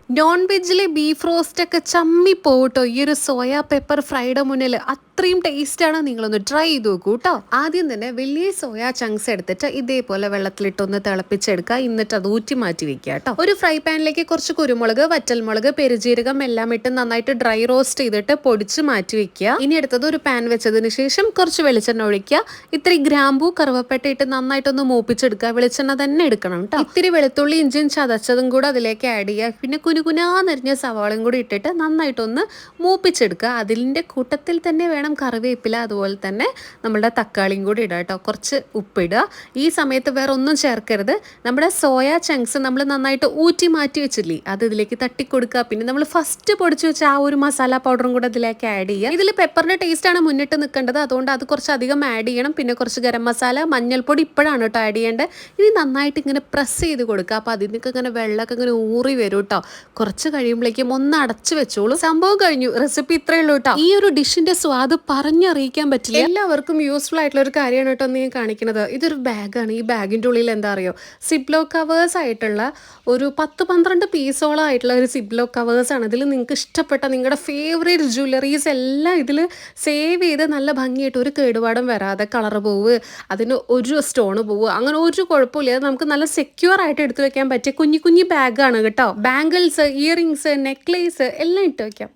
Non വെജിലെ beef roast ഒക്കെ ചമ്മി പോട്ടോ ഈ ഒരു സോയാ പെപ്പർ ഫ്രൈഡ് മുന്നിൽ അത്രയും ടേസ്റ്റാണ്. നിങ്ങളൊന്ന് ട്രൈ ചെയ്ത് നോക്കൂ കേട്ടോ. ആദ്യം തന്നെ വലിയ സോയാ ചങ്ക്സ് എടുത്തിട്ട് ഇതേപോലെ വെള്ളത്തിലിട്ടൊന്ന് തിളപ്പിച്ചെടുക്കുക. എന്നിട്ട് അത് ഊറ്റി മാറ്റി വെക്കുക കേട്ടോ. ഒരു ഫ്രൈ പാനിലേക്ക് കുറച്ച് കുരുമുളക്, വറ്റൽമുളക്, പെരുജീരകം എല്ലാം ഇട്ട് നന്നായിട്ട് ഡ്രൈ റോസ്റ്റ് ചെയ്തിട്ട് പൊടിച്ച് മാറ്റി വെക്കുക. ഇനി എടുത്തത് ഒരു പാൻ വെച്ചതിന് ശേഷം കുറച്ച് വെളിച്ചെണ്ണ ഒഴിക്കുക. ഇത്തിരി ഗ്രാമ്പൂ, കറുവപ്പട്ട ഇട്ട് നന്നായിട്ടൊന്ന് മൂപ്പിച്ചെടുക്കുക. വെളിച്ചെണ്ണ തന്നെ എടുക്കണം കേട്ടോ. ഇത്തിരി വെളുത്തുള്ളി ഇഞ്ചിയും ചതച്ചതും കൂടെ അതിലേക്ക് ആഡ് ചെയ്യുക. പിന്നെ കുനുകുനാന്നരിഞ്ഞ സവാളയും കൂടി ഇട്ടിട്ട് നന്നായിട്ടൊന്ന് മൂപ്പിച്ചെടുക്കുക. അതിൻ്റെ കൂട്ടത്തിൽ തന്നെ വേണം കറിവേപ്പില, അതുപോലെ തന്നെ നമ്മുടെ തക്കാളിയും കൂടി ഇടുക കേട്ടോ. കുറച്ച് ഉപ്പിടുക. ഈ സമയത്ത് വേറെ ഒന്നും ചേർക്കരുത്. നമ്മുടെ സോയ ചങ്ക്സ് നമ്മൾ നന്നായിട്ട് ഊറ്റി മാറ്റി വെച്ചില്ലേ, അത് ഇതിലേക്ക് തട്ടിക്കൊടുക്കുക. പിന്നെ നമ്മൾ ഫസ്റ്റ് പൊടിച്ച് വെച്ച ആ ഒരു മസാല പൗഡറും കൂടെ ഇതിലേക്ക് ആഡ് ചെയ്യുക. ഇതിൽ പെപ്പറിൻ്റെ ടേസ്റ്റാണ് മുന്നിട്ട് നിൽക്കേണ്ടത്, അതുകൊണ്ട് അത് കുറച്ച് അധികം ആഡ് ചെയ്യണം. പിന്നെ കുറച്ച് ഗരം മസാല, മഞ്ഞൾപ്പൊടി ഇപ്പോഴാണ് കേട്ടോ ആഡ് ചെയ്യേണ്ടത്. ഇനി നന്നായിട്ട് ഇങ്ങനെ പ്രസ് ചെയ്ത് കൊടുക്കുക. അപ്പോൾ അതിനൊക്കെ ഇങ്ങനെ വെള്ളമൊക്കെ ഇങ്ങനെ ഊറി വരും കേട്ടോ. കുറച്ച് കഴിയുമ്പോഴേക്കും ഒന്ന് അടച്ചു വെച്ചോളൂ. സംഭവം കഴിഞ്ഞു. റെസിപ്പി ഇത്രയേ ഉള്ളൂ കേട്ടോ. ഈ ഒരു ഡിഷിന്റെ സ്വാദ് പറഞ്ഞറിയിക്കാൻ പറ്റില്ല. എല്ലാവർക്കും യൂസ്ഫുൾ ആയിട്ടുള്ള ഒരു കാര്യമാണ് കേട്ടോ ഞാൻ കാണിക്കുന്നത്. ഇതൊരു ബാഗാണ്. ഈ ബാഗിൻ്റെ ഉള്ളിൽ എന്താ അറിയോ, സിബ്ലോ കവേഴ്സ് ആയിട്ടുള്ള ഒരു 10-12 പീസോളം ആയിട്ടുള്ള ഒരു സിബ്ലോ കവേഴ്സ് ആണ്. ഇതിൽ നിങ്ങൾക്ക് ഇഷ്ടപ്പെട്ട നിങ്ങളുടെ ഫേവറേറ്റ് ജ്വല്ലറീസ് എല്ലാം ഇതിൽ സേവ് ചെയ്ത് നല്ല ഭംഗിയായിട്ട്, ഒരു കേടുപാടും വരാതെ, കളർ പോവ്, അതിന് ഒരു സ്റ്റോൺ പോവ്, അങ്ങനെ ഒരു കുഴപ്പമില്ല. നമുക്ക് നല്ല സെക്യൂർ ആയിട്ട് എടുത്തു വെക്കാൻ പറ്റിയ കുഞ്ഞു കുഞ്ഞു ബാഗാണ് കേട്ടോ. ബാംഗിൾസ്, ഇയറിങ്സ്, നെക്ലേസ് എല്ലാം ഇട്ട് വയ്ക്കാം.